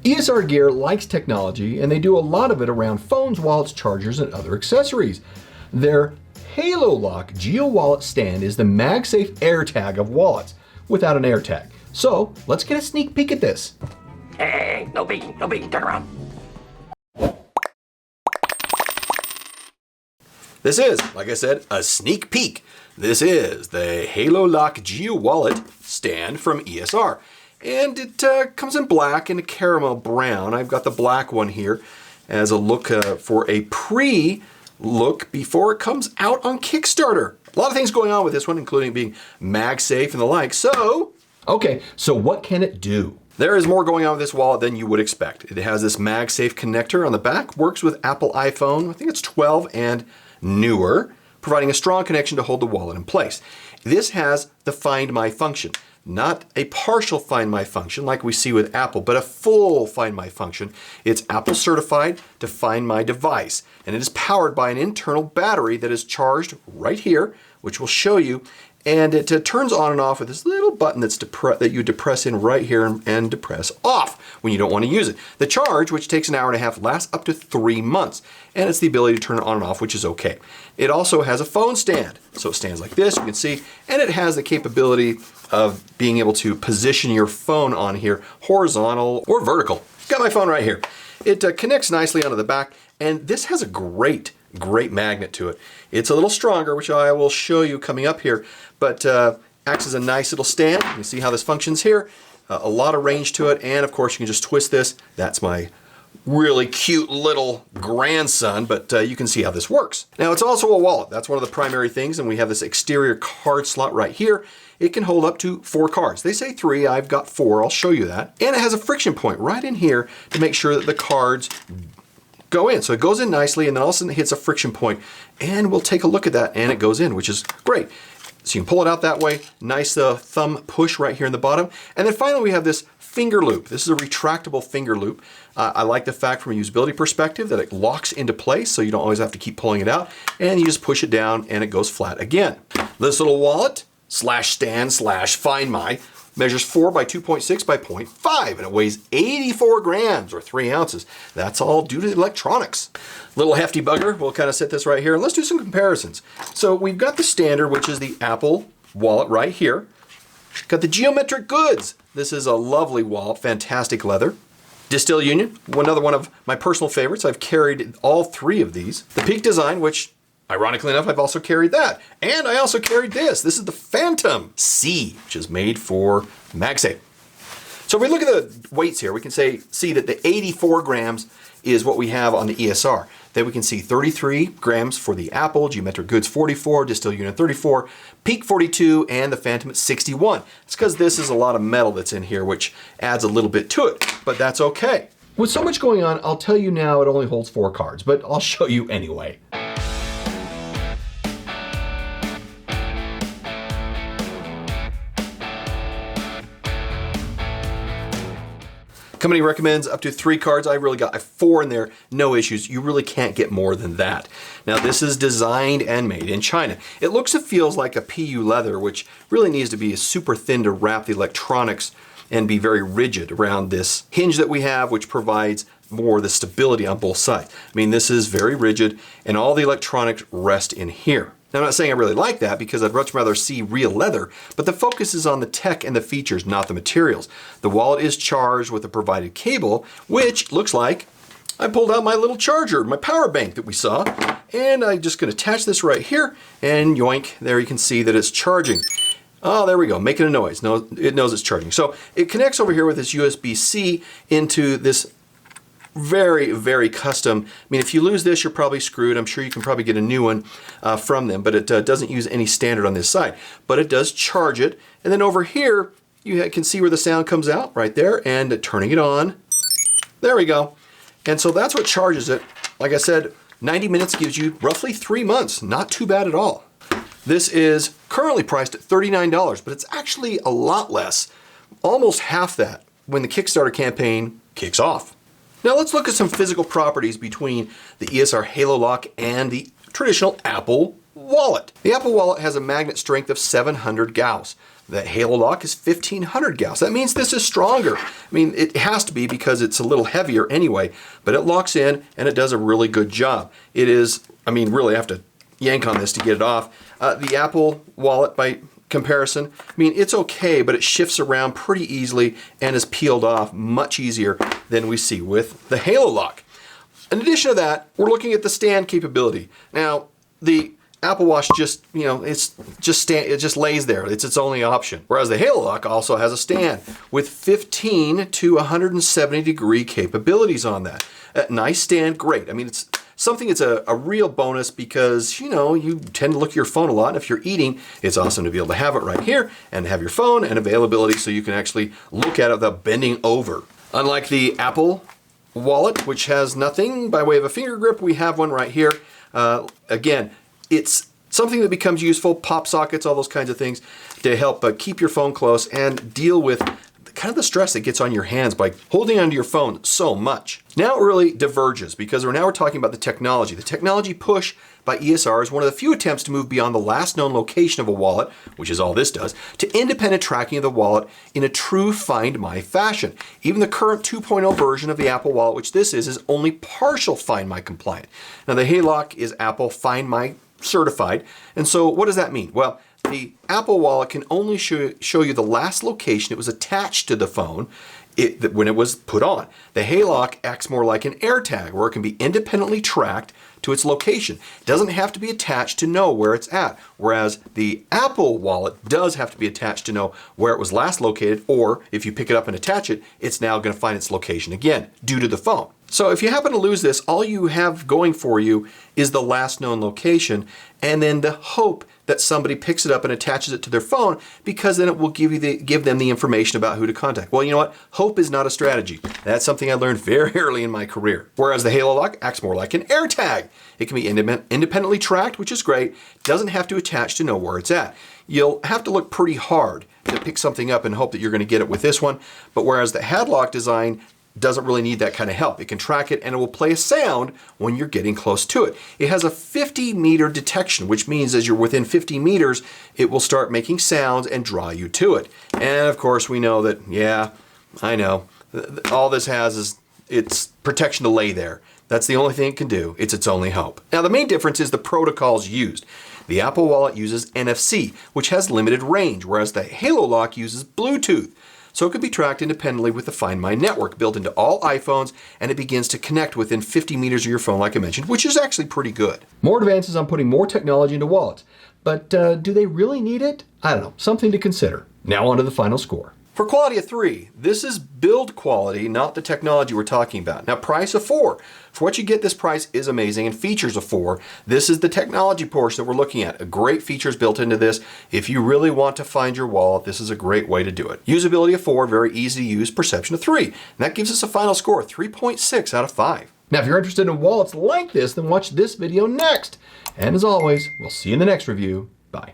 ESR Gear likes technology, and they do a lot of it around phones, wallets, chargers, and other accessories. Their HaloLock Geo wallet stand is the MagSafe AirTag of wallets without an AirTag. So let's get a sneak peek at this. Hey, no peeking, turn around. This is, like I said, a sneak peek. This is the HaloLock Geo wallet stand from ESR. And it comes in black and a caramel brown. I've got the black one here as a look for a pre-look before it comes out on Kickstarter. A lot of things going on with this one, including being MagSafe and the like. So what can it do? There is more going on with this wallet than you would expect. It has this MagSafe connector on the back, works with Apple iPhone, I think it's 12 and newer, providing a strong connection to hold the wallet in place. This has the Find My function. Not a partial Find My function like we see with Apple, but a full Find My function. It's Apple certified to find my device, and it is powered by an internal battery that is charged right here, which we'll show you, and it turns on and off with this little button that you depress in right here and depress off when you don't want to use it. The charge, which takes an hour and a half, lasts up to 3 months, and it's the ability to turn it on and off, which is okay. It also has a phone stand, so it stands like this, you can see, and it has the capability of being able to position your phone on here horizontal or vertical. Got my phone right here. It connects nicely onto the back, and this has a great magnet to it. It's a little stronger, which I will show you coming up here, but acts as a nice little stand. You can see how this functions here. A lot of range to it, and of course you can just twist this. That's my really cute little grandson, but you can see how this works. Now it's also a wallet. That's one of the primary things, and we have this exterior card slot right here. It can hold up to 4 cards. They say 3, I've got 4, I'll show you that. And it has a friction point right in here to make sure that the cards go in. So it goes in nicely, and then all of a sudden it hits a friction point, and we'll take a look at that, and it goes in, which is great. So you can pull it out that way, nice thumb push right here in the bottom. And then finally we have this finger loop. This is a retractable finger loop. I like the fact from a usability perspective that it locks into place, so you don't always have to keep pulling it out, and you just push it down and it goes flat again. This little wallet /stand/Find My measures 4 by 2.6 by 0.5, and it weighs 84 grams or 3 ounces. That's all due to electronics. Little hefty bugger. We'll kind of set this right here, and let's do some comparisons. So we've got the standard, which is the Apple wallet right here. Got the Geometric Goods. This is a lovely wallet, fantastic leather. Distill Union, another one of my personal favorites. I've carried all 3 of these. The Peak Design, which ironically enough, I've also carried that. And I also carried this. This is the Phantom C, which is made for MagSafe. So if we look at the weights here, we can see that the 84 grams is what we have on the ESR. Then we can see 33 grams for the Apple, Geometric Goods 44, Distill Unit 34, Peak 42, and the Phantom at 61. It's because this is a lot of metal that's in here, which adds a little bit to it, but that's okay. With so much going on, I'll tell you now it only holds 4 cards, but I'll show you anyway. Company recommends up to 3 cards. I really got 4 in there, no issues. You really can't get more than that. Now this is designed and made in China. It looks and feels like a PU leather, which really needs to be super thin to wrap the electronics and be very rigid around this hinge that we have, which provides more of the stability on both sides. I mean, this is very rigid, and all the electronics rest in here. Now, I'm not saying I really like that because I'd much rather see real leather, but the focus is on the tech and the features, not the materials. The wallet is charged with a provided cable, which looks like I pulled out my little charger, my power bank that we saw, and I'm just gonna attach this right here, and yoink, there you can see that it's charging. Oh, there we go, making a noise. No, it knows it's charging. So it connects over here with this USB-C into this very, very custom. I mean, if you lose this, you're probably screwed. I'm sure you can probably get a new one from them, but it doesn't use any standard on this side. But it does charge it. And then over here, you can see where the sound comes out right there, and turning it on. There we go. And so that's what charges it. Like I said, 90 minutes gives you roughly 3 months. Not too bad at all. This is currently priced at $39, but it's actually a lot less, almost half that, when the Kickstarter campaign kicks off. Now let's look at some physical properties between the ESR HaloLock and the traditional Apple wallet. The Apple wallet has a magnet strength of 700 Gauss. The HaloLock is 1500 gauss. That means this is stronger. I mean, it has to be because it's a little heavier anyway, but it locks in and it does a really good job. It is, I mean, really I have to yank on this to get it off. The Apple wallet, by comparison, I mean, it's okay, but it shifts around pretty easily and is peeled off much easier than we see with the HaloLock. In addition to that, we're looking at the stand capability. Now, the Apple Watch just, you know, it just lays there. It's its only option. Whereas the HaloLock also has a stand with 15 to 170 degree capabilities on that. Nice stand, great. I mean, it's something that's a real bonus because, you know, you tend to look at your phone a lot. And if you're eating, it's awesome to be able to have it right here and have your phone and availability so you can actually look at it without bending over. Unlike the Apple wallet, which has nothing by way of a finger grip, we have one right here. Again, it's something that becomes useful, pop sockets, all those kinds of things to help keep your phone close and deal with kind of the stress that gets on your hands by holding onto your phone so much. Now it really diverges because we're talking about the technology. The technology push by ESR is one of the few attempts to move beyond the last known location of a wallet, which is all this does, to independent tracking of the wallet in a true Find My fashion. Even the current 2.0 version of the Apple Wallet, which this is only partial Find My compliant. Now the HaloLock is Apple Find My certified. And so what does that mean? Well, the Apple Wallet can only show you the last location it was attached to the phone when it was put on. The HaloLock acts more like an AirTag, where it can be independently tracked to its location. It doesn't have to be attached to know where it's at, whereas the Apple Wallet does have to be attached to know where it was last located, or if you pick it up and attach it, it's now going to find its location again due to the phone. So if you happen to lose this, all you have going for you is the last known location and then the hope that somebody picks it up and attaches it to their phone, because then it will give them the information about who to contact. Well, you know what? Hope is not a strategy. That's something I learned very early in my career. Whereas the HaloLock acts more like an AirTag. It can be independently tracked, which is great. It doesn't have to attach to know where it's at. You'll have to look pretty hard to pick something up and hope that you're going to get it with this one. But whereas the HaloLock design doesn't really need that kind of help. It can track it and it will play a sound when you're getting close to it. It has a 50-meter detection, which means as you're within 50 meters, it will start making sounds and draw you to it. And of course, we know that, yeah, I know, all this has is it's protection to lay there. That's the only thing it can do. It's its only hope. Now, the main difference is the protocols used. The Apple Wallet uses NFC, which has limited range, whereas the HaloLock uses Bluetooth. So it can be tracked independently with the Find My network built into all iPhones, and it begins to connect within 50 meters of your phone, like I mentioned, which is actually pretty good. More advances on putting more technology into wallets, but do they really need it? I don't know, something to consider. Now on to the final score. For quality of 3, this is build quality, not the technology we're talking about. Now price of 4. For what you get, this price is amazing, and features of 4. This is the technology portion that we're looking at. Great features built into this. If you really want to find your wallet, this is a great way to do it. Usability of 4, very easy to use. Perception of 3. And that gives us a final score of 3.6 out of 5. Now if you're interested in wallets like this, then watch this video next. And as always, we'll see you in the next review. Bye.